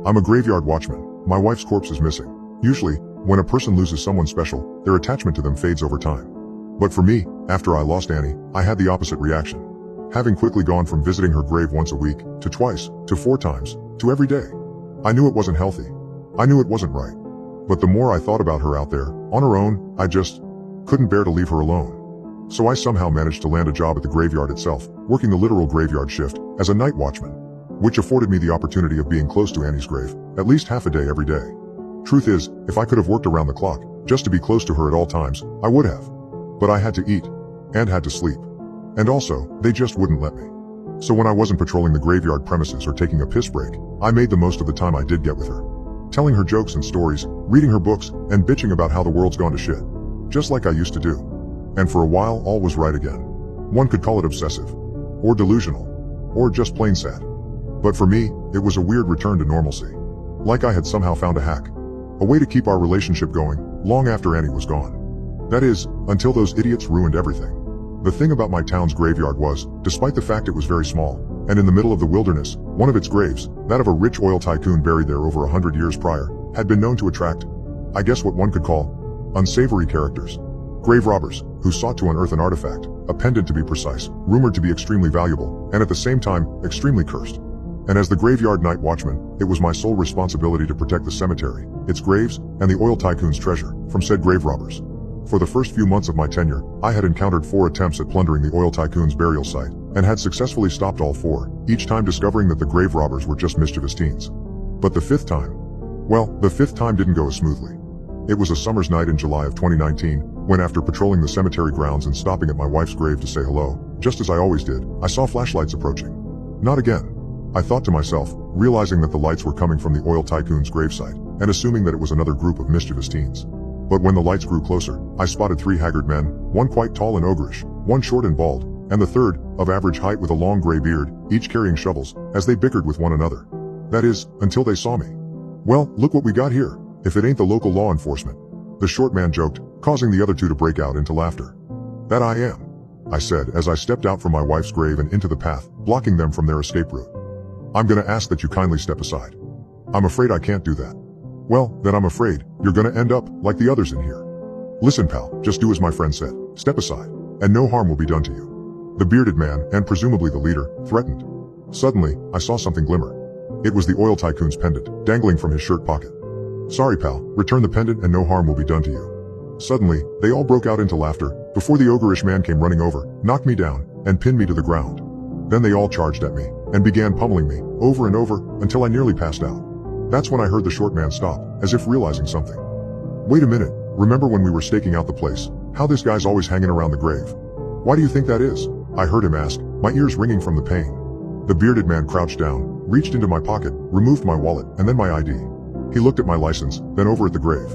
I'm a graveyard watchman. My wife's corpse is missing. Usually, when a person loses someone special, their attachment to them fades over time. But for me, after I lost Annie, I had the opposite reaction. Having quickly gone from visiting her grave once a week, to twice, to 4 times, to every day. I knew it wasn't healthy. I knew it wasn't right. But the more I thought about her out there, on her own, I just couldn't bear to leave her alone. So I somehow managed to land a job at the graveyard itself, working the literal graveyard shift, as a night watchman, which afforded me the opportunity of being close to Annie's grave, at least half a day every day. Truth is, if I could have worked around the clock, just to be close to her at all times, I would have. But I had to eat, and had to sleep. And also, they just wouldn't let me. So when I wasn't patrolling the graveyard premises or taking a piss break, I made the most of the time I did get with her. Telling her jokes and stories, reading her books, and bitching about how the world's gone to shit. Just like I used to do. And for a while, all was right again. One could call it obsessive. Or delusional. Or just plain sad. But for me, it was a weird return to normalcy. Like I had somehow found a hack. A way to keep our relationship going, long after Annie was gone. That is, until those idiots ruined everything. The thing about my town's graveyard was, despite the fact it was very small, and in the middle of the wilderness, one of its graves, that of a rich oil tycoon buried there over 100 years prior, had been known to attract, I guess what one could call, unsavory characters. Grave robbers, who sought to unearth an artifact, a pendant to be precise, rumored to be extremely valuable, and at the same time, extremely cursed. And as the graveyard night watchman, it was my sole responsibility to protect the cemetery, its graves, and the oil tycoon's treasure, from said grave robbers. For the first few months of my tenure, I had encountered 4 attempts at plundering the oil tycoon's burial site, and had successfully stopped all 4, each time discovering that the grave robbers were just mischievous teens. But the 5th time, well, the 5th time didn't go as smoothly. It was a summer's night in July of 2019, when after patrolling the cemetery grounds and stopping at my wife's grave to say hello, just as I always did, I saw flashlights approaching. Not again. I thought to myself, realizing that the lights were coming from the oil tycoon's gravesite, and assuming that it was another group of mischievous teens. But when the lights grew closer, I spotted 3 haggard men, one quite tall and ogreish, one short and bald, and the third, of average height with a long gray beard, each carrying shovels, as they bickered with one another. That is, until they saw me. Well, look what we got here, if it ain't the local law enforcement. The short man joked, causing the other 2 to break out into laughter. That I am, I said as I stepped out from my wife's grave and into the path, blocking them from their escape route. I'm gonna ask that you kindly step aside. I'm afraid I can't do that. Well, then I'm afraid you're gonna end up like the others in here. Listen, pal, just do as my friend said. Step aside, and no harm will be done to you. The bearded man, and presumably the leader, threatened. Suddenly, I saw something glimmer. It was the oil tycoon's pendant, dangling from his shirt pocket. Sorry, pal, return the pendant and no harm will be done to you. Suddenly, they all broke out into laughter, before the ogreish man came running over, knocked me down, and pinned me to the ground. Then they all charged at me, and began pummeling me, over and over, until I nearly passed out. That's when I heard the short man stop, as if realizing something. Wait a minute, remember when we were staking out the place, how this guy's always hanging around the grave? Why do you think that is? I heard him ask, my ears ringing from the pain. The bearded man crouched down, reached into my pocket, removed my wallet, and then my ID. He looked at my license, then over at the grave.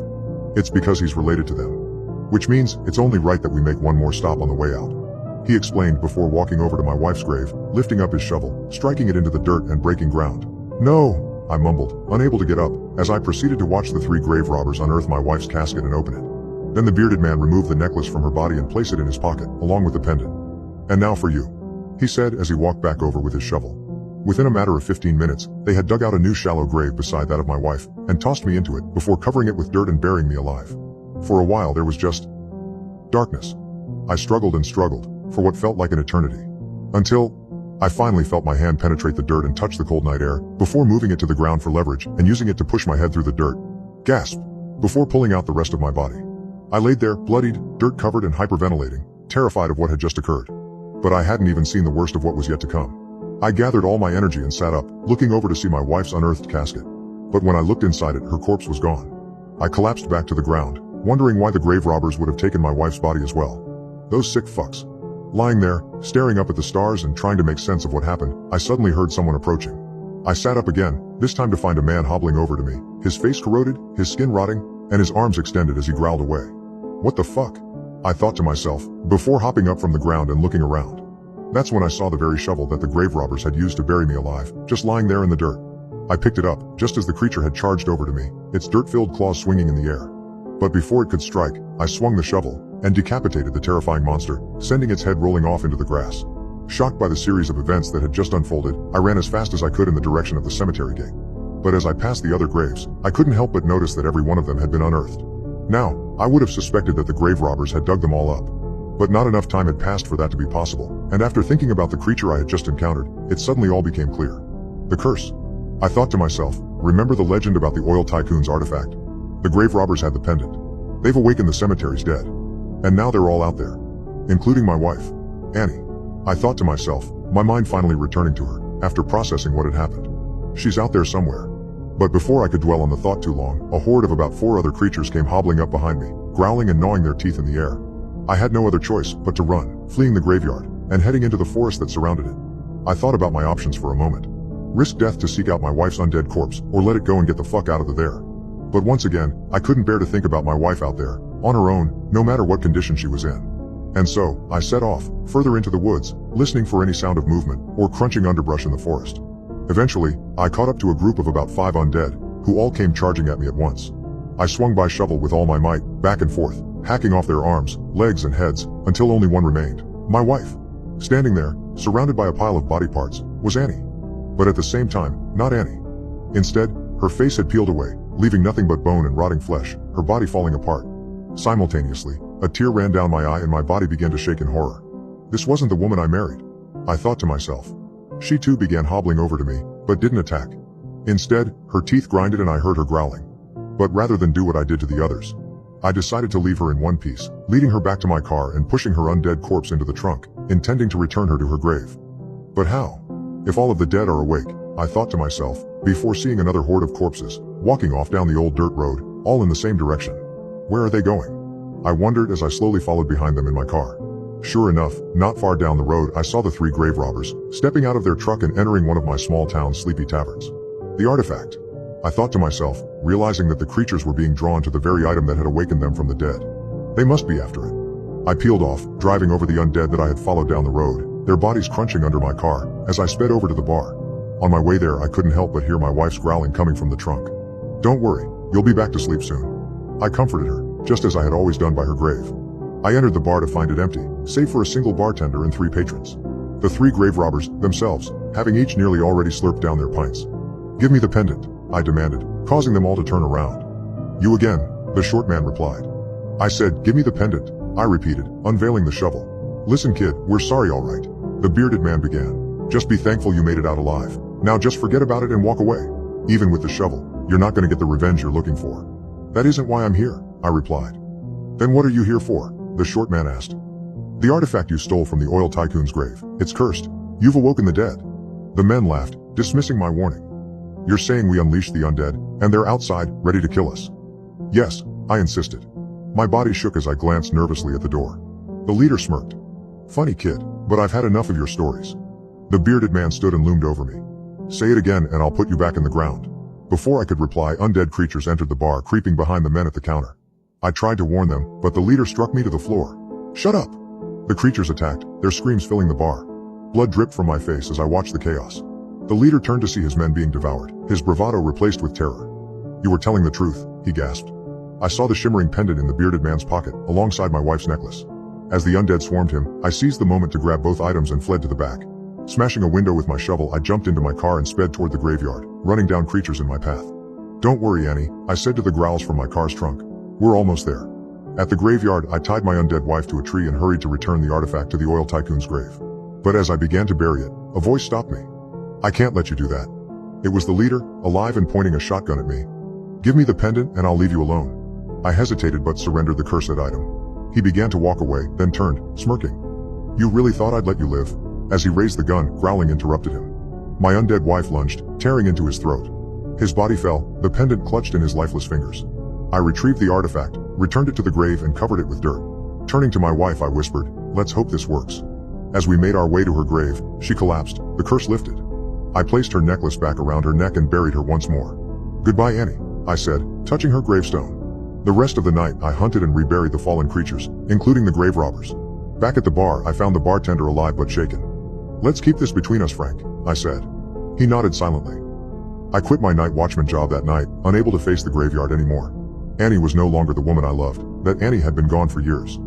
It's because he's related to them. Which means, it's only right that we make one more stop on the way out. He explained before walking over to my wife's grave, lifting up his shovel, striking it into the dirt and breaking ground. No, I mumbled, unable to get up, as I proceeded to watch the 3 grave robbers unearth my wife's casket and open it. Then the bearded man removed the necklace from her body and placed it in his pocket, along with the pendant. And now for you, he said as he walked back over with his shovel. Within a matter of 15 minutes, they had dug out a new shallow grave beside that of my wife, and tossed me into it before covering it with dirt and burying me alive. For a while there was just darkness. I struggled and struggled, for what felt like an eternity. Until I finally felt my hand penetrate the dirt and touch the cold night air, before moving it to the ground for leverage and using it to push my head through the dirt. Gasp! Before pulling out the rest of my body. I laid there, bloodied, dirt-covered and hyperventilating, terrified of what had just occurred. But I hadn't even seen the worst of what was yet to come. I gathered all my energy and sat up, looking over to see my wife's unearthed casket. But when I looked inside it, her corpse was gone. I collapsed back to the ground, wondering why the grave robbers would have taken my wife's body as well. Those sick fucks. Lying there, staring up at the stars and trying to make sense of what happened, I suddenly heard someone approaching. I sat up again, this time to find a man hobbling over to me, his face corroded, his skin rotting, and his arms extended as he growled away. What the fuck? I thought to myself, before hopping up from the ground and looking around. That's when I saw the very shovel that the grave robbers had used to bury me alive, just lying there in the dirt. I picked it up, just as the creature had charged over to me, its dirt-filled claws swinging in the air. But before it could strike, I swung the shovel, and decapitated the terrifying monster, sending its head rolling off into the grass. Shocked by the series of events that had just unfolded, I ran as fast as I could in the direction of the cemetery gate. but as I passed the other graves, I couldn't help but notice that every one of them had been unearthed. Now, I would have suspected that the grave robbers had dug them all up. But not enough time had passed for that to be possible, and after thinking about the creature I had just encountered, it suddenly all became clear. The curse. I thought to myself, remember the legend about the oil tycoon's artifact? The grave robbers had the pendant. They've awakened the cemetery's dead. And now they're all out there. Including my wife, Annie. I thought to myself, my mind finally returning to her, after processing what had happened. She's out there somewhere. But before I could dwell on the thought too long, a horde of about 4 other creatures came hobbling up behind me, growling and gnawing their teeth in the air. I had no other choice but to run, fleeing the graveyard, and heading into the forest that surrounded it. I thought about my options for a moment. Risk death to seek out my wife's undead corpse, or let it go and get the fuck out of there. But once again, I couldn't bear to think about my wife out there, on her own, no matter what condition she was in. And so, I set off, further into the woods, listening for any sound of movement, or crunching underbrush in the forest. Eventually, I caught up to a group of about 5 undead, who all came charging at me at once. I swung my shovel with all my might, back and forth, hacking off their arms, legs and heads, until only one remained. My wife. Standing there, surrounded by a pile of body parts, was Annie. But at the same time, not Annie. Instead, her face had peeled away, leaving nothing but bone and rotting flesh, her body falling apart. Simultaneously, a tear ran down my eye and my body began to shake in horror. This wasn't the woman I married. I thought to myself. She too began hobbling over to me, but didn't attack. Instead, her teeth grinded and I heard her growling. But rather than do what I did to the others, I decided to leave her in one piece, leading her back to my car and pushing her undead corpse into the trunk, intending to return her to her grave. But how? If all of the dead are awake, I thought to myself, before seeing another horde of corpses, walking off down the old dirt road, all in the same direction. Where are they going? I wondered as I slowly followed behind them in my car. Sure enough, not far down the road I saw the 3 grave robbers, stepping out of their truck and entering one of my small town's sleepy taverns. The artifact. I thought to myself, realizing that the creatures were being drawn to the very item that had awakened them from the dead. They must be after it. I peeled off, driving over the undead that I had followed down the road, their bodies crunching under my car, as I sped over to the bar. On my way there I couldn't help but hear my wife's growling coming from the trunk. Don't worry, you'll be back to sleep soon. I comforted her, just as I had always done by her grave. I entered the bar to find it empty, save for a single bartender and 3 patrons. The 3 grave robbers, themselves, having each nearly already slurped down their pints. Give me the pendant, I demanded, causing them all to turn around. You again, the short man replied. I said, give me the pendant, I repeated, unveiling the shovel. Listen kid, we're sorry alright, the bearded man began. Just be thankful you made it out alive. Now just forget about it and walk away. Even with the shovel, you're not gonna get the revenge you're looking for. That isn't why I'm here, I replied. Then what are you here for? The short man asked. The artifact you stole from the oil tycoon's grave. It's cursed. You've awoken the dead. The men laughed, dismissing my warning. You're saying we unleashed the undead, and they're outside, ready to kill us? Yes, I insisted. My body shook as I glanced nervously at the door. The leader smirked. Funny kid, but I've had enough of your stories. The bearded man stood and loomed over me. Say it again and I'll put you back in the ground. Before I could reply, undead creatures entered the bar, creeping behind the men at the counter. I tried to warn them, but the leader struck me to the floor. Shut up! The creatures attacked, their screams filling the bar. Blood dripped from my face as I watched the chaos. The leader turned to see his men being devoured, his bravado replaced with terror. You were telling the truth, he gasped. I saw the shimmering pendant in the bearded man's pocket, alongside my wife's necklace. As the undead swarmed him, I seized the moment to grab both items and fled to the back. Smashing a window with my shovel, I jumped into my car and sped toward the graveyard, running down creatures in my path. Don't worry, Annie, I said to the growls from my car's trunk. We're almost there. At the graveyard, I tied my undead wife to a tree and hurried to return the artifact to the oil tycoon's grave. But as I began to bury it, a voice stopped me. I can't let you do that. It was the leader, alive and pointing a shotgun at me. Give me the pendant and I'll leave you alone. I hesitated but surrendered the cursed item. He began to walk away, then turned, smirking. You really thought I'd let you live? As he raised the gun, growling interrupted him. My undead wife lunged, tearing into his throat. His body fell, the pendant clutched in his lifeless fingers. I retrieved the artifact, returned it to the grave and covered it with dirt. Turning to my wife I whispered, let's hope this works. As we made our way to her grave, she collapsed, the curse lifted. I placed her necklace back around her neck and buried her once more. Goodbye Annie, I said, touching her gravestone. The rest of the night I hunted and reburied the fallen creatures, including the grave robbers. Back at the bar I found the bartender alive but shaken. Let's keep this between us, Frank, I said. He nodded silently. I quit my night watchman job that night, unable to face the graveyard anymore. Annie was no longer the woman I loved, that Annie had been gone for years.